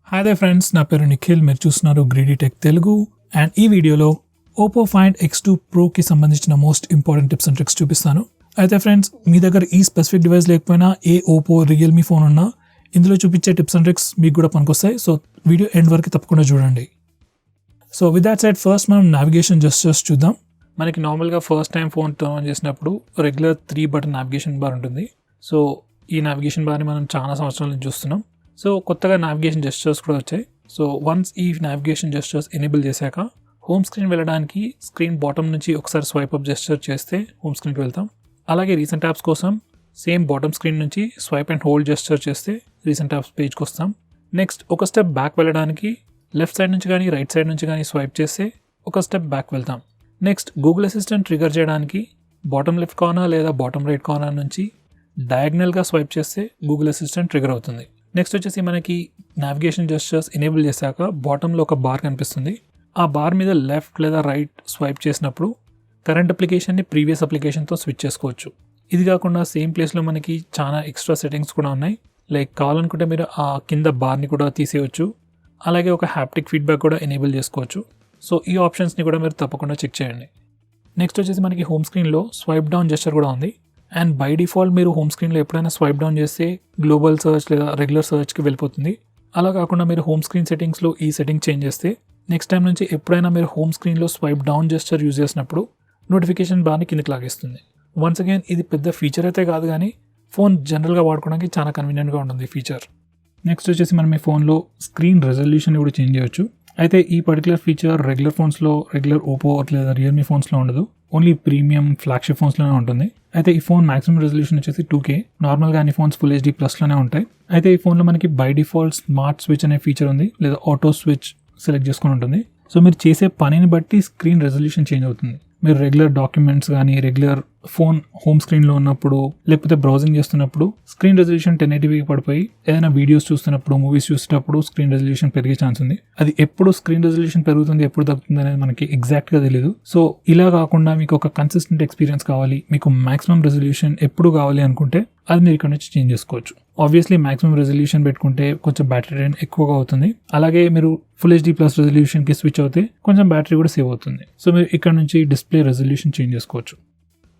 Hi they friends, నా పేరు నిఖిల్. మీరు చూస్తున్నారు గ్రీడీ టెక్ తెలుగు. అండ్ ఈ వీడియోలో ఓపో ఫైండ్ X2 ప్రోకి సంబంధించిన most important tips and tricks చూపిస్తాను. అయితే ఫ్రెండ్స్, మీ దగ్గర ఈ స్పెసిఫిక్ డివైస్ లేకపోయినా ఏ ఓపో రియల్మీ ఫోన్ ఉన్నా ఇందులో చూపించే టిప్స్ అండ్ ట్రిక్స్ మీకు కూడా పనికొస్తాయి. సో వీడియో ఎండ్ వరకు తప్పకుండా చూడండి. So with that side, first మనం నావిగేషన్ జస్టర్స్ చూద్దాం. మనకి నార్మల్గా first time phone turn on చేసినప్పుడు రెగ్యులర్ 3 బటన్ నావిగేషన్ బార్ ఉంటుంది. సో ఈ నావిగేషన్ బార్ని మనం చాలా సంవత్సరాల నుంచి చూస్తున్నాం. సో కొత్తగా నావిగేషన్ జెస్చర్స్ కూడా వచ్చాయి. సో వన్స్ ఈ నావిగేషన్ జెస్చర్స్ ఎనేబుల్ చేశాక హోమ్ స్క్రీన్ వెళ్ళడానికి స్క్రీన్ బాటమ్ నుంచి ఒకసారి స్వైప్ అప్ జెస్చర్ చేస్తే హోమ్ స్క్రీన్కి వెళ్తాం. అలాగే రీసెంట్ యాప్స్ కోసం సేమ్ బాటమ్ స్క్రీన్ నుంచి స్వైప్ అండ్ హోల్డ్ జెస్చర్ చేస్తే రీసెంట్ యాప్స్ పేజ్కి వస్తాం. నెక్స్ట్ ఒక స్టెప్ బ్యాక్ వెళ్ళడానికి లెఫ్ట్ సైడ్ నుంచి కానీ రైట్ సైడ్ నుంచి కానీ స్వైప్ చేస్తే ఒక స్టెప్ బ్యాక్ వెళ్తాం. నెక్స్ట్ గూగుల్ అసిస్టెంట్ ట్రిగర్ చేయడానికి బాటమ్ లెఫ్ట్ కార్నర్ లేదా బాటమ్ రైట్ కార్నర్ నుంచి డయాగ్నల్గా స్వైప్ చేస్తే గూగుల్ అసిస్టెంట్ ట్రిగర్ అవుతుంది. నెక్స్ట్ వచ్చేసి మనకి నావిగేషన్ జెస్చర్స్ ఎనేబుల్ చేశాక బాటంలో ఒక బార్ కనిపిస్తుంది. ఆ బార్ మీద లెఫ్ట్ లేదా రైట్ స్వైప్ చేసినప్పుడు కరెంట్ అప్లికేషన్ని ప్రీవియస్ అప్లికేషన్తో స్విచ్ చేసుకోవచ్చు. ఇది కాకుండా సేమ్ ప్లేస్లో మనకి చాలా ఎక్స్ట్రా సెట్టింగ్స్ కూడా ఉన్నాయి. లైక్ కావాలనుకుంటే మీరు ఆ కింద బార్ని కూడా తీసేయచ్చు. అలాగే ఒక హ్యాప్టిక్ ఫీడ్బ్యాక్ కూడా ఎనేబుల్ చేసుకోవచ్చు. సో ఈ ఆప్షన్స్ని కూడా మీరు తప్పకుండా చెక్ చేయండి. నెక్స్ట్ వచ్చేసి మనకి హోమ్ స్క్రీన్లో స్వైప్ డౌన్ జెస్చర్ కూడా ఉంది. అండ్ బై డిఫాల్ట్ మీరు హోమ్ స్క్రీన్లో ఎప్పుడైనా స్వైప్ డౌన్ చేస్తే గ్లోబల్ సర్చ్ లేదా రెగ్యులర్ సర్చ్కి వెళ్ళిపోతుంది. అలా కాకుండా మీరు హోమ్ స్క్రీన్ సెట్టింగ్స్లో ఈ సెట్టింగ్ చేంజ్ చేస్తే నెక్స్ట్ టైం నుంచి ఎప్పుడైనా మీరు హోమ్ స్క్రీన్లో స్వైప్ డౌన్ జెస్చర్ యూజ్ చేసినప్పుడు నోటిఫికేషన్ బార్ని కిందకి లాగేస్తుంది. వన్స్ అగైన్ ఇది పెద్ద ఫీచర్ అయితే కాదు, కానీ ఫోన్ జనరల్గా వాడుకోవడానికి చాలా కన్వీనియంట్గా ఉంటుంది ఫీచర్. నెక్స్ట్ వచ్చేసి మనం ఈ ఫోన్లో స్క్రీన్ రెజల్యూషన్ కూడా చేంజ్ చేయొచ్చు. అయితే ఈ పర్టికులర్ ఫీచర్ రెగ్యులర్ ఫోన్స్లో, రెగ్యులర్ ఓపో లేదా రియల్మీ ఫోన్స్లో ఉండదు. ఓన్లీ ప్రీమియం ఫ్లాగ్షిప్ ఫోన్స్లోనే ఉంటుంది. అయితే ఈ ఫోన్ మాక్సిమం రెజల్యూషన్ వచ్చేసి 2K. నార్మల్గా అన్ని ఫోన్స్ ఫుల్ HD ప్లస్లోనే ఉంటాయి. అయితే ఈ ఫోన్లో మనకి బై డిఫాల్ట్ స్మార్ట్ స్విచ్ అనే ఫీచర్ ఉంది, లేదా ఆటో స్విచ్ సెలెక్ట్ చేసుకుని ఉంటుంది. సో మీరు చేసే పనిని బట్టి స్క్రీన్ రెజల్యూషన్ చేంజ్ అవుతుంది. మీరు రెగ్యులర్ డాక్యుమెంట్స్ కానీ రెగ్యులర్ ఫోన్ హోమ్ స్క్రీన్లో ఉన్నప్పుడు లేకపోతే బ్రౌజింగ్ చేస్తున్నప్పుడు స్క్రీన్ రెజల్యూషన్ 1080p పడిపోయి ఏదైనా వీడియోస్ చూస్తున్నప్పుడు, మూవీస్ చూస్తున్నప్పుడు స్క్రీన్ రెజల్యూషన్ పెరిగే ఛాన్స్ ఉంది. అది ఎప్పుడు స్క్రీన్ రెజల్యూషన్ పెరుగుతుంది, ఎప్పుడు తగ్గుతుంది అనేది మనకి ఎగ్జాక్ట్గా తెలియదు. సో ఇలా కాకుండా మీకు ఒక కన్సిస్టెంట్ ఎక్స్పీరియన్స్ కావాలి, మీకు మాక్సిమం రెజల్యూషన్ ఎప్పుడు కావాలి అనుకుంటే అది మీరు ఇక్కడ నుంచి చేంజ్ చేసుకోవచ్చు. ఆబ్వియస్లీ మాక్సిమం రెజల్యూషన్ పెట్టుకుంటే కొంచెం బ్యాటరీ డ్రైన్ ఎక్కువగా అవుతుంది. అలాగే మీరు ఫుల్ HD ప్లస్ రెజల్యూషన్కి స్విచ్ అవుతే కొంచెం బ్యాటరీ కూడా సేవ్ అవుతుంది. సో మీరు ఇక్కడ నుంచి డిస్ప్లే రెజల్యూషన్ చేంజ్ చేసుకోవచ్చు.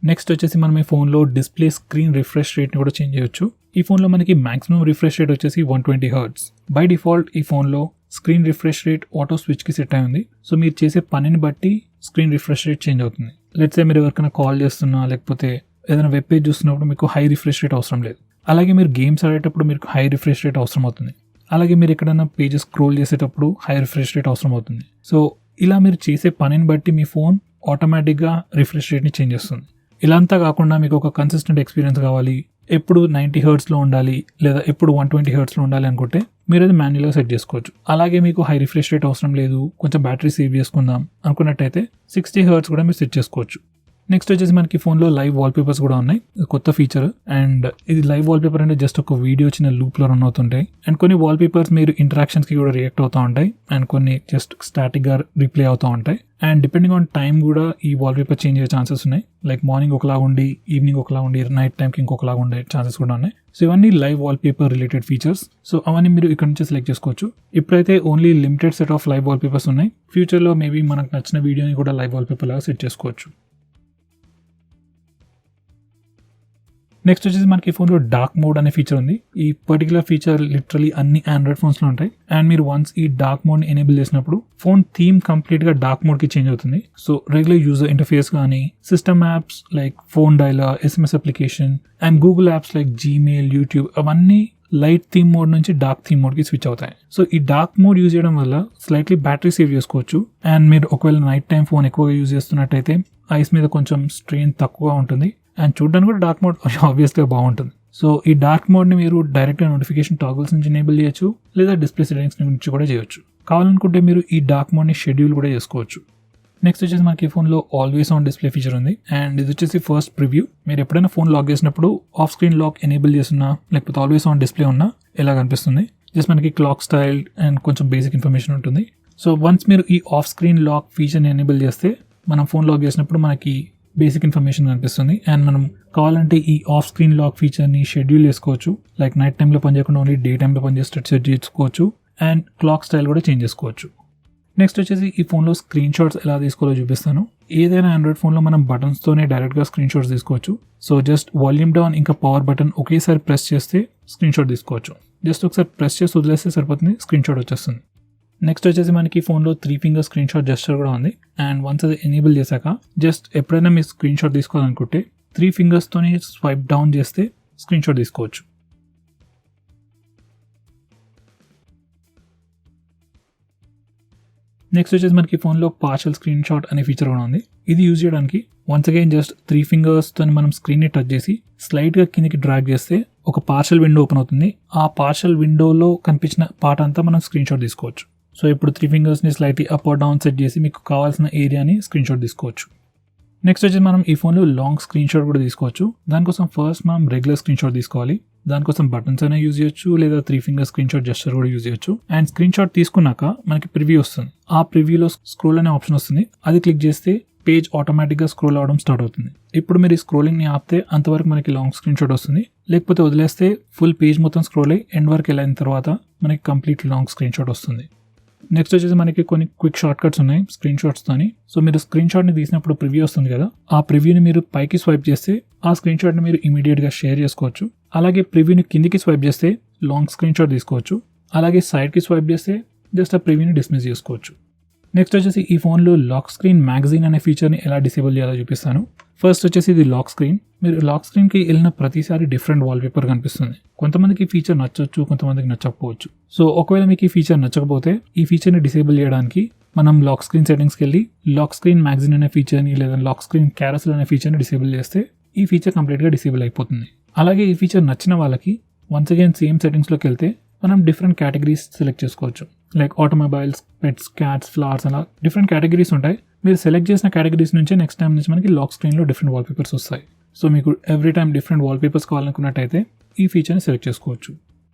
నెక్స్ట్ వచ్చేసి మనం ఈ ఫోన్లో డిస్ప్లే స్క్రీన్ రిఫ్రెష్ రేట్ని కూడా చేంజ్ చేయొచ్చు. ఈ ఫోన్లో మనకి మాక్సిమం రిఫ్రెష్ రేట్ వచ్చేసి 120 Hz. బై డిఫాల్ట్ ఈ ఫోన్లో స్క్రీన్ రిఫ్రెష్ రేట్ ఆటో స్విచ్కి సెట్ అయి ఉంది. సో మీరు చేసే పనిని బట్టి స్క్రీన్ రిఫ్రెష్ రేట్ చేంజ్ అవుతుంది. లెట్స్ సే మీరు ఎవరికైనా కాల్ చేస్తున్నా లేకపోతే ఏదైనా వెబ్ పేజ్ చూస్తున్నప్పుడు మీకు హై రిఫ్రెష్ రేట్ అవసరం లేదు. అలాగే మీరు గేమ్స్ ఆడేటప్పుడు మీకు హై రిఫ్రెష్ రేట్ అవసరం అవుతుంది. అలాగే మీరు ఎక్కడైనా పేజెస్ స్క్రోల్ చేసేటప్పుడు హై రిఫ్రెష్ రేట్ అవసరం అవుతుంది. సో ఇలా మీరు చేసే పనిని బట్టి మీ ఫోన్ ఆటోమేటిక్గా రిఫ్రెష్ రేట్ని చేంజ్ చేస్తుంది. ఇలా అంతా కాకుండా మీకు ఒక కన్సిస్టెంట్ ఎక్స్పీరియన్స్ కావాలి, ఎప్పుడు 90 Hzలో ఉండాలి లేదా ఎప్పుడు 120 Hzలో ఉండాలి అనుకుంటే మీరు అది మాన్యువల్గా సెట్ చేసుకోవచ్చు. అలాగే మీకు హై రిఫ్రెష్ రేట్ అవసరం లేదు, కొంచెం బ్యాటరీ సేవ్ చేసుకుందాం అనుకున్నట్టయితే 60 Hz కూడా మీరు సెట్ చేసుకోవచ్చు. నెక్స్ట్ వచ్చేసి మనకి ఫోన్లో లైవ్ వాల్పేపర్స్ కూడా ఉన్నాయి. కొత్త ఫీచర్. అండ్ ఇది లైవ్ వాల్పేపర్ అంటే జస్ట్ ఒక వీడియో చిన్న లూప్లో రన్ అవుతుంటాయి. అండ్ కొన్ని వాల్పేపర్స్ మీరు ఇంటరాక్షన్స్కి కూడా రియాక్ట్ అవుతూ ఉంటాయి. అండ్ కొన్ని జస్ట్ స్టాటిక్గా రిప్లే అవుతూ ఉంటాయి. అండ్ డిపెండింగ్ ఆన్ టైం కూడా ఈ వాల్పేపర్ చేంజ్ అయ్యే ఛాన్సెస్ ఉన్నాయి. లైక్ మార్నింగ్ ఒకలా ఉండి ఈవినింగ్ ఒకలా ఉండి నైట్ టైంకి ఇంకొకలా ఉండే ఛాన్సెస్ కూడా ఉన్నాయి. సో ఇవన్నీ live wallpaper related features. So అవన్నీ మీరు ఇక్కడ నుంచి సెలెక్ట్ చేసుకోవచ్చు. ఇప్పుడైతే only limited set of live wallpapers ఉన్నాయి. ఫ్యూచర్లో మేబీ మనకు నచ్చిన వీడియోని కూడా లైవ్ వాల్పేపర్ లాగా సెట్ చేసుకోవచ్చు. నెక్స్ట్ వచ్చేసి మనకి ఫోన్లో డార్క్ మోడ్ అనే ఫీచర్ ఉంది. ఈ పర్టికులర్ ఫీచర్ లిటరలీ అన్ని ఆండ్రాయిడ్ ఫోన్స్లో ఉంటాయి. అండ్ మీరు వన్స్ ఈ డార్క్ మోడ్ని ఎనేబుల్ చేసినప్పుడు ఫోన్ థీమ్ కంప్లీట్గా డార్క్ మోడ్కి చేంజ్ అవుతుంది. సో రెగ్యులర్ యూజర్ ఇంటర్ఫేస్ కానీ system apps like phone dialler, SMS application and Google apps like Gmail, YouTube అవన్నీ లైట్ థీమ్ మోడ్ నుంచి డార్క్ థీమ్ మోడ్కి స్విచ్ అవుతాయి. So ఈ dark mode use చేయడం వల్ల slightly battery save చేసుకోవచ్చు. And మీరు ఒకవేళ నైట్ టైం ఫోన్ ఎక్కువగా యూజ్ చేస్తున్నట్టయితే ఐస్ మీద కొంచెం స్ట్రెయిన్ తక్కువగా ఉంటుంది. అండ్ చూడడానికి కూడా డార్క్ మోడ్ ఆబ్వియస్గా బాగుంటుంది. సో ఈ డార్క్ మోడ్ని మీరు డైరెక్ట్గా నోటిఫికేషన్ టాగుల్స్ నుంచి ఎనేబుల్ చేయొచ్చు, లేదా డిస్ప్లే సెట్టింగ్స్ నుంచి కూడా చేయొచ్చు. కావాలనుకుంటే మీరు ఈ డార్క్ మోడ్ని షెడ్యూల్ కూడా చేసుకోవచ్చు. నెక్స్ట్ వచ్చేసి మనకి ఫోన్లో ఆల్వేస్ ఆన్ డిస్ప్లే ఫీచర్ ఉంది. అండ్ ఇది వచ్చేసి ఫస్ట్ ప్రివ్యూ. మీరు ఎప్పుడైనా ఫోన్ లాక్ చేసినప్పుడు ఆఫ్ స్క్రీన్ లాక్ ఎనేబుల్ చేస్తున్నా లేకపోతే ఆల్వేస్ ఆన్ డిస్ప్లే ఉన్నా ఎలా కనిపిస్తుంది. జస్ట్ మనకి క్లాక్ స్టైల్ అండ్ కొంచెం బేసిక్ ఇన్ఫర్మేషన్ ఉంటుంది. సో వన్స్ మీరు ఈ ఆఫ్ స్క్రీన్ లాక్ ఫీచర్ని ఎనేబుల్ చేస్తే మనం ఫోన్ లాక్ చేసినప్పుడు మనకి బేసిక్ ఇన్ఫర్మేషన్ కనిపిస్తుంది. అండ్ మనం కావాలంటే ఈ ఆఫ్ స్క్రీన్ లాక్ ఫీచర్ని షెడ్యూల్ చేసుకోవచ్చు. లైక్ నైట్ టైంలో పనిచేయకుండా ఓన్లీ డే టైంలో పనిచేసేటట్టు సెట్ చేసుకోవచ్చు. అండ్ క్లాక్ స్టైల్ కూడా చేంజ్ చేసుకోవచ్చు. నెక్స్ట్ వచ్చేసి ఈ ఫోన్లో స్క్రీన్ షాట్స్ ఎలా తీసుకోవాలో చూపిస్తాను. ఏదైనా ఆండ్రాయిడ్ ఫోన్లో మనం బటన్స్తోనే డైరెక్ట్గా స్క్రీన్ షాట్స్ తీసుకోవచ్చు. సో జస్ట్ వాల్యూమ్ డౌన్ ఇంకా పవర్ బటన్ ఒకేసారి ప్రెస్ చేస్తే స్క్రీన్ షాట్ తీసుకోవచ్చు. జస్ట్ ఒకసారి ప్రెస్ చేసి వదిలేస్తే సరిపోతుంది, స్క్రీన్ షాట్ వచ్చేస్తుంది. నెక్స్ట్ వచ్చేసి మనకి ఫోన్లో 3 ఫింగర్ స్క్రీన్ షాట్ జెస్చర్ కూడా ఉంది. అండ్ వన్స్ అది ఎనేబుల్ చేశాక జస్ట్ ఎప్పుడైనా మీరు స్క్రీన్ షాట్ తీసుకోవాలనుకుంటే 3 ఫింగర్స్తోని స్వైప్ డౌన్ చేస్తే స్క్రీన్ షాట్ తీసుకోవచ్చు. నెక్స్ట్ వచ్చేసి మనకి ఫోన్లో పార్షల్ స్క్రీన్ షాట్ అనే ఫీచర్ కూడా ఉంది. ఇది యూజ్ చేయడానికి వన్స్ అగైన్ జస్ట్ 3 ఫింగర్స్తో మనం స్క్రీన్ని టచ్ చేసి స్లైడ్గా కిందకి డ్రాగ్ చేస్తే ఒక పార్షల్ విండో ఓపెన్ అవుతుంది. ఆ పార్షల్ విండోలో కనిపించిన పార్ట్ అంతా మనం స్క్రీన్ షాట్ తీసుకోవచ్చు. సో ఇప్పుడు 3 ఫింగర్స్ని slightly up or down set చేసి మీకు కావాల్సిన ఏరియాని స్క్రీన్ షాట్ తీసుకోవచ్చు. నెక్స్ట్ వచ్చేసి మనం ఈ ఫోన్లో లాంగ్ స్క్రీన్ షాట్ కూడా తీసుకోవచ్చు. దానికోసం ఫస్ట్ మనం రెగ్యులర్ స్క్రీన్ షాట్ తీసుకోవాలి. దానికోసం బటన్స్ అయినా యూజ్ చేయొచ్చు, లేదా 3 ఫింగర్ స్క్రీన్ షాట్ జెస్చర్ కూడా యూజ్ చేయొచ్చు. అండ్ స్క్రీన్ షాట్ తీసుకున్నాక మనకి ప్రివ్యూ వస్తుంది. ఆ ప్రివ్యూలో స్క్రోల్ అనే ఆప్షన్ వస్తుంది. అది క్లిక్ చేస్తే పేజ్ ఆటోమేటిక్గా స్క్రోల్ అవడం స్టార్ట్ అవుతుంది. ఇప్పుడు మీరు ఈ స్క్రోలింగ్ని ఆపితే అంతవరకు మనకి లాంగ్ స్క్రీన్ షాట్ వస్తుంది. లేకపోతే వదిలేస్తే ఫుల్ పేజ్ మొత్తం స్క్రోల్ అయ్యి ఎండ్ వరకు వెళ్ళిన తర్వాత మనకి కంప్లీట్ లాంగ్ స్క్రీన్ షాట్ వస్తుంది. నెక్స్ట్ వచ్చేసి మనకి కొన్ని క్విక్ షార్ట్ కట్స్ ఉన్నాయి స్క్రీన్ షాట్స్తోని. సో మీరు స్క్రీన్ షాట్ని తీసినప్పుడు ప్రివ్యూ వస్తుంది కదా, ఆ ప్రివ్యూని మీరు పైకి స్వైప్ చేస్తే ఆ స్క్రీన్ షాట్ని మీరు ఇమీడియట్గా షేర్ చేసుకోవచ్చు. అలాగే ప్రివ్యూని కిందికి స్వైప్ చేస్తే లాంగ్ స్క్రీన్ షాట్ తీసుకోవచ్చు. అలాగే సైడ్కి స్వైప్ చేస్తే జస్ట్ ఆ ప్రివ్యూని డిస్మిస్ చేసుకోవచ్చు. నెక్స్ట్ వచ్చేసి ఈ ఫోన్లో లాక్ స్క్రీన్ మ్యాగజైన్ అనే ఫీచర్ని ఎలా డిసేబుల్ చేయాలో చూపిస్తాను. ఫస్ట్ వచ్చేసి ఇది లాక్ స్క్రీన్. మీరు లాక్ స్క్రీన్కి వెళ్ళిన ప్రతిసారి డిఫరెంట్ వాల్పేపర్ కనిపిస్తుంది. కొంతమందికి ఈ ఫీచర్ నచ్చవచ్చు, కొంతమందికి నచ్చకపోవచ్చు. సో ఒకవేళ మీకు ఈ ఫీచర్ నచ్చకపోతే ఈ ఫీచర్ని డిసేబుల్ చేయడానికి మనం లాక్ స్క్రీన్ సెట్టింగ్స్కి వెళ్ళి లాక్ స్క్రీన్ మ్యాగజైన్ అనే ఫీచర్ని లేదా లాక్ స్క్రీన్ క్యారసెల్ అనే ఫీచర్ని డిసేబుల్ చేస్తే ఈ ఫీచర్ కంప్లీట్గా డిసేబుల్ అయిపోతుంది. అలాగే ఈ ఫీచర్ నచ్చిన వాళ్ళకి వన్స్ అగైన్ సేమ్ సెట్టింగ్స్లోకి వెళ్తే మనం డిఫరెంట్ కేటగిరీస్ సెలెక్ట్ చేసుకోవచ్చు. Like automobiles, pets, cats, flowers అలా డిఫరెంట్ కేటగిరీస్ ఉంటాయి. మీరు సెలెక్ట్ చేసిన కేటగిరీస్ నుంచే నెక్స్ట్ టైం నుంచి మనకి లాక్ స్క్రీన్లో డిఫరెంట్ వాల్పేపర్స్ వస్తాయి. సో మీకు ఎవ్రీ టైం డిఫరెంట్ వాల్పేపర్స్ కావాలనుకున్నట్టయితే ఈ ఫీచర్ని సెలెక్ట్ చేసుకోవచ్చు.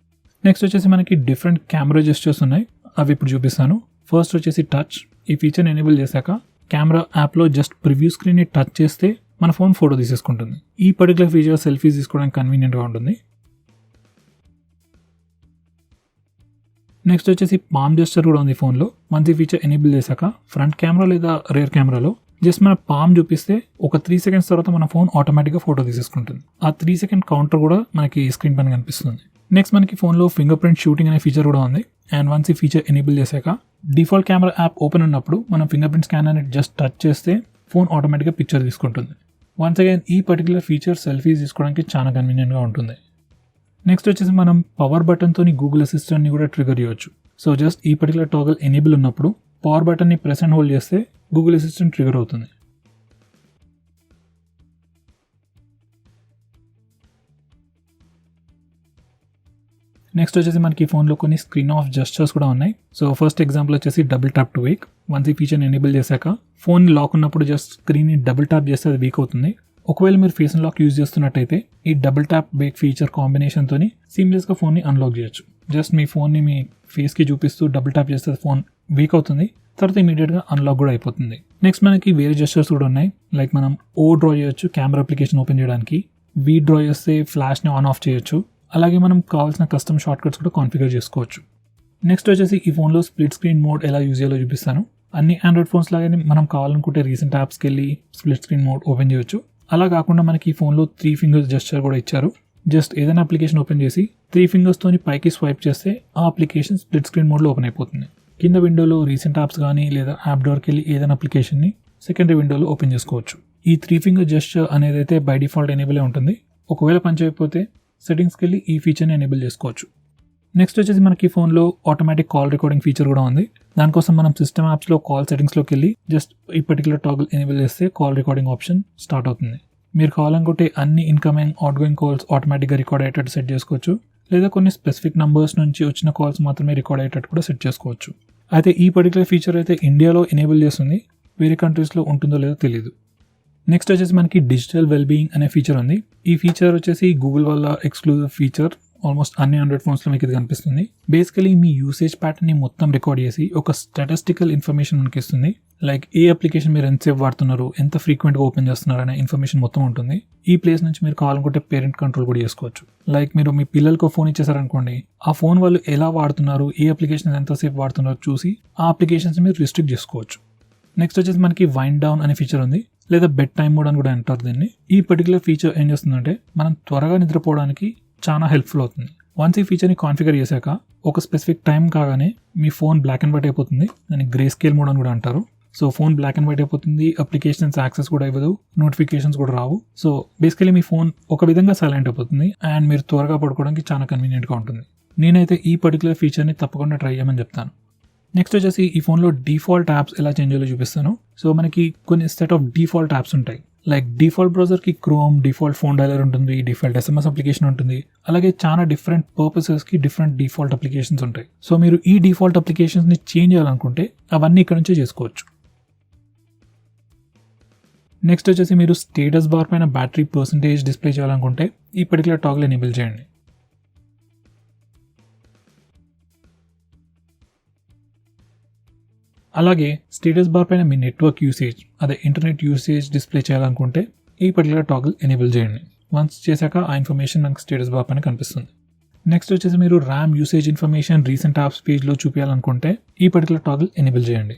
నెక్స్ట్ వచ్చేసి మనకి డిఫరెంట్ కెమెరా జెస్చర్స్ ఉన్నాయి, అవి ఇప్పుడు చూపిస్తాను. ఫస్ట్ వచ్చేసి టచ్. ఈ ఫీచర్ని ఎనేబుల్ చేశాక కెమెరా యాప్లో జస్ట్ ప్రివ్యూ స్క్రీన్ని టచ్ చేస్తే మన ఫోన్ ఫోటో తీసేసుకుంటుంది. ఈ పర్టికులర్ ఫీచర్ సెల్ఫీస్ తీసుకోవడానికి కన్వీనియంట్గా ఉంటుంది. నెక్స్ట్ వచ్చేసి పామ్ జెస్చర్ కూడా ఉంది ఫోన్లో. మంచి ఫీచర్ ఎనేబుల్ చేశాక ఫ్రంట్ కెమెరా లేదా రేర్ కెమెరాలో జస్ట్ మన పామ్ చూపిస్తే ఒక 3 సెకండ్స్ తర్వాత మన ఫోన్ ఆటోమేటిక్గా ఫోటో తీసేసుకుంటుంది. ఆ 3 సెకండ్ కౌంటర్ కూడా మనకి స్క్రీన్ పైన కనిపిస్తుంది. నెక్స్ట్ మనకి ఫోన్లో ఫింగర్ ప్రింట్ షూటింగ్ అనే ఫీచర్ కూడా ఉంది. అండ్ వన్స్ ఈ ఫీచర్ ఎనేబుల్ చేశాక డిఫాల్ట్ కెమెరా యాప్ ఓపెన్ ఉన్నప్పుడు మనం ఫింగర్ ప్రింట్ స్కానర్ని జస్ట్ టచ్ చేస్తే ఫోన్ ఆటోమేటిక్గా పిక్చర్ తీసుకుంటుంది. వన్స్ అగైన్ ఈ పర్టికులర్ ఫీచర్ సెల్ఫీస్ తీసుకోవడానికి చాలా కన్వీనియంట్గా ఉంటుంది. నెక్స్ట్ వచ్చేసి మనం పవర్ బటన్తో గూగుల్ అసిస్టెంట్ని కూడా ట్రిగర్ చేయొచ్చు. సో జస్ట్ ఈ పర్టికులర్ టాగల్ ఎనేబుల్ ఉన్నప్పుడు పవర్ బటన్ని ప్రెస్ అండ్ హోల్డ్ చేస్తే గూగుల్ అసిస్టెంట్ ట్రిగర్ అవుతుంది. నెక్స్ట్ వచ్చేసి మనకి ఫోన్లో కొన్ని స్క్రీన్ ఆఫ్ జెస్చర్స్ కూడా ఉన్నాయి. సో ఫస్ట్ ఎగ్జాంపుల్ వచ్చేసి double tap to Wake. Once ఈ ఫీచర్ని ఎనేబుల్ చేశాక ఫోన్ లాక్ ఉన్నప్పుడు జస్ట్ స్క్రీన్ని డబుల్ ట్యాప్ చేస్తే అది వీక్ అవుతుంది. ఒకవేళ మీరు ఫేస్ అన్లాక్ యూజ్ చేస్తున్నట్టయితే ఈ డబుల్ ట్యాప్ బేక్ ఫీచర్ కాంబినేషన్తో సీమ్లెస్గా ఫోన్ని అన్లాక్ చేయొచ్చు. జస్ట్ మీ ఫోన్ని మీ ఫేస్కి చూపిస్తూ డబుల్ ట్యాప్ చేస్తే ఫోన్ వీక్ అవుతుంది, తర్వాత ఇమీడియట్గా అన్లాక్ కూడా అయిపోతుంది. నెక్స్ట్ మనకి వేరే జెస్చర్స్ కూడా ఉన్నాయి. లైక్ మనం ఓ డ్రా చేయొచ్చు కెమెరా అప్లికేషన్ ఓపెన్ చేయడానికి, వి డ్రా చేస్తే ఫ్లాష్ని ఆన్ ఆఫ్ చేయొచ్చు. అలాగే మనం కావాల్సిన కస్టమ్ షార్ట్ కట్స్ కూడా కాన్ఫిగర్ చేసుకోవచ్చు. నెక్స్ట్ వచ్చేసి ఈ ఫోన్లో స్ప్లిట్ స్క్రీన్ మోడ్ ఎలా యూజ్ చేయాలో చూపిస్తాను. అన్ని ఆండ్రాయిడ్ ఫోన్స్ లాగానే మనం కావాలనుకుంటే రీసెంట్ యాప్స్కి వెళ్ళి స్ప్లిట్ స్క్రీన్ మోడ్ ఓపెన్ చేయొచ్చు. అలా కాకుండా మనకి ఈ ఫోన్లో 3 ఫింగర్స్ జెస్చర్ కూడా ఇచ్చారు. జస్ట్ ఏదైనా అప్లికేషన్ ఓపెన్ చేసి 3 ఫింగర్స్తోని పైకి స్వైప్ చేస్తే ఆ అప్లికేషన్ స్ప్లిట్ స్క్రీన్ మోడ్లో ఓపెన్ అయిపోతుంది. కింద విండోలో రీసెంట్ యాప్స్ కానీ లేదా యాప్ డోర్కి వెళ్ళి ఏదైనా అప్లికేషన్ని సెకండరీ విండోలో ఓపెన్ చేసుకోవచ్చు. ఈ 3 ఫింగర్ జెస్చర్ అనేది అయితే బై డిఫాల్ట్ ఎనేబుల్ ఉంటుంది. ఒకవేళ పనిచేయకపోతే సెట్టింగ్స్కి వెళ్ళి ఈ ఫీచర్ని ఎనేబుల్ చేసుకోవచ్చు. నెక్స్ట్ వచ్చేసి మనకి ఫోన్లో ఆటోమేటిక్ కాల్ రికార్డింగ్ ఫీచర్ కూడా ఉంది. దానికోసం మనం సిస్టమ్ యాప్స్లో కాల్ సెట్టింగ్స్లోకి వెళ్ళి జస్ట్ ఈ పర్టికులర్ టాగల్ ఎనేబుల్ చేస్తే కాల్ రికార్డింగ్ ఆప్షన్ స్టార్ట్ అవుతుంది. మీరు కావాలనుకుంటే అన్ని ఇన్కమింగ్ అవుట్గోయింగ్ కాల్స్ ఆటోమేటిక్గా రికార్డ్ అయ్యేటట్టు సెట్ చేసుకోవచ్చు, లేదా కొన్ని స్పెసిఫిక్ నంబర్స్ నుంచి వచ్చిన కాల్స్ మాత్రమే రికార్డ్ అయ్యేటట్టు కూడా సెట్ చేసుకోవచ్చు. అయితే ఈ పర్టికులర్ ఫీచర్ అయితే ఇండియాలో ఎనేబుల్ చేస్తుంది, వేరే కంట్రీస్లో ఉంటుందో లేదో తెలియదు. నెక్స్ట్ వచ్చేసి మనకి డిజిటల్ వెల్బీయింగ్ అనే ఫీచర్ ఉంది. ఈ ఫీచర్ వచ్చేసి గూగుల్ వల్ల ఎక్స్క్లూజివ్ ఫీచర్. ఆల్మోస్ట్ అన్ని ఆండ్రాయిడ్ ఫోన్స్లో మీకు ఇది కనిపిస్తుంది. బేసికలీ మీ యూసేజ్ ప్యాటర్న్ని మొత్తం రికార్డ్ చేసి ఒక స్టాటిస్టికల్ ఇన్ఫర్మేషన్ మనకి ఇస్తుంది. లైక్ ఏ అప్లికేషన్ మీరు ఎంతసేపు వాడుతున్నారు, ఎంత ఫ్రీక్వెంట్గా ఓపెన్ చేస్తున్నారు అనే ఇన్ఫర్మేషన్ మొత్తం ఉంటుంది. ఈ ప్లేస్ నుంచి మీరు కావాలనుకుంటే పేరెంట్ కంట్రోల్ కూడా చేసుకోవచ్చు. లైక్ మీరు మీ పిల్లలకు ఫోన్ ఇచ్చేసారనుకోండి, ఆ ఫోన్ వాళ్ళు ఎలా వాడుతున్నారు, ఏ అప్లికేషన్ ఎంతసేపు వాడుతున్నారు చూసి ఆ అప్లికేషన్స్ మీరు రిస్ట్రిక్ట్ చేసుకోవచ్చు. నెక్స్ట్ వచ్చేసి మనకి వైండ్ డౌన్ అనే ఫీచర్ ఉంది, లేదా బెడ్ టైమ్ మోడ్ అని కూడా అంటారు దీన్ని. ఈ పర్టికులర్ ఫీచర్ ఏం చేస్తుందంటే మనం త్వరగా నిద్రపోవడానికి చాలా హెల్ప్ఫుల్ అవుతుంది. వన్స్ ఈ ఫీచర్ని కాన్ఫిగర్ చేశాక ఒక స్పెసిఫిక్ టైం కాగానే మీ ఫోన్ బ్లాక్ అండ్ వైట్ అయిపోతుంది. దాన్ని గ్రే స్కేల్ మోడ్ అని కూడా అంటారు. So phone black and white అయిపోతుంది, అప్లికేషన్స్ యాక్సెస్ కూడా ఇవ్వదు, నోటిఫికేషన్స్ కూడా రావు. సో బేసికలీ మీ ఫోన్ ఒక విధంగా సైలెంట్ అయిపోతుంది అండ్ మీరు త్వరగా పడుకోవడానికి చాలా కన్వీనియంట్గా ఉంటుంది. నేనైతే ఈ పర్టికులర్ ఫీచర్ని తప్పకుండా ట్రై చేయమని చెప్తాను. నెక్స్ట్ వచ్చేసి ఈ ఫోన్లో డిఫాల్ట్ యాప్స్ ఎలా చేంజ్ చేయాలో చూపిస్తాను. సో మనకి కొన్ని సెట్ ఆఫ్ డిఫాల్ట్ యాప్స్ ఉంటాయి. లైక్ డిఫాల్ట్ బ్రౌజర్కి క్రోమ్, డిఫాల్ట్ ఫోన్ డైలర్ ఉంటుంది, డిఫాల్ట్ SMS అప్లికేషన్ ఉంటుంది. అలాగే చాలా డిఫరెంట్ పర్పసెస్కి డిఫరెంట్ డిఫాల్ట్ అప్లికేషన్స్ ఉంటాయి. సో మీరు ఈ డిఫాల్ట్ అప్లికేషన్స్ని చేంజ్ చేయాలనుకుంటే అవన్నీ ఇక్కడ నుంచే చేసుకోవచ్చు. నెక్స్ట్ వచ్చేసి మీరు స్టేటస్ బార్ పైన బ్యాటరీ పర్సంటేజ్ డిస్ప్లే చేయాలనుకుంటే ఈ పర్టికులర్ టాగ్ల్ ఎనేబుల్ చేయండి. అలాగే స్టేటస్ బార్ పైన మీ నెట్వర్క్ యూసేజ్, అదే ఇంటర్నెట్ యూసేజ్ డిస్ప్లే చేయాలనుకుంటే ఈ పర్టికులర్ టాగ్ల్ ఎనేబుల్ చేయండి. వన్స్ చేశాక ఆ ఇన్ఫర్మేషన్ మనకు స్టేటస్ బార్ పైన కనిపిస్తుంది. నెక్స్ట్ వచ్చేసి మీరు RAM usage information recent apps పేజ్లో చూపించాలనుకుంటే ఈ పర్టికులర్ టాగ్ల్ ఎనేబుల్ చేయండి.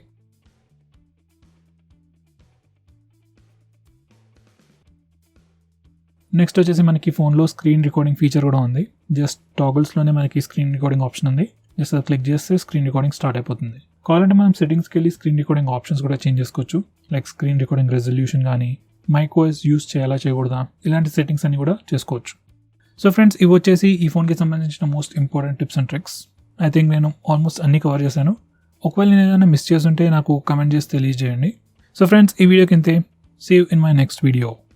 నెక్స్ట్ వచ్చేసి మనకి ఫోన్లో స్క్రీన్ రికార్డింగ్ ఫీచర్ కూడా ఉంది. జస్ట్ టాగిల్స్లోనే మనకి స్క్రీన్ రికార్డింగ్ ఆప్షన్ ఉంది. జస్ట్ అది క్లిక్ చేస్తే స్క్రీన్ రికార్డింగ్ స్టార్ట్ అయిపోతుంది. కావాలంటే మనం సెట్టింగ్స్కి వెళ్ళి స్క్రీన్ రికార్డింగ్ ఆప్షన్స్ కూడా చేంజ్ చేసుకోవచ్చు. లైక్ స్క్రీన్ రికార్డింగ్ రెజల్యూషన్ కానీ, మైక్ వాయిస్ యూస్ చేయాలా చేయకూడదా, ఇలాంటి సెట్టింగ్స్ అన్ని కూడా చేసుకోవచ్చు. సో ఫ్రెండ్స్, ఇవి వచ్చేసి ఈ ఫోన్కి సంబంధించిన most important tips and tricks. I think నేను ఆల్మోస్ట్ అన్ని కవర్ చేశాను. ఒకవేళ నేను ఏదైనా మిస్ చేస్తుంటే నాకు కమెంట్ చేసి తెలియజేయండి. సో ఫ్రెండ్స్, ఈ వీడియోకి ఇంతే. See you in my next video.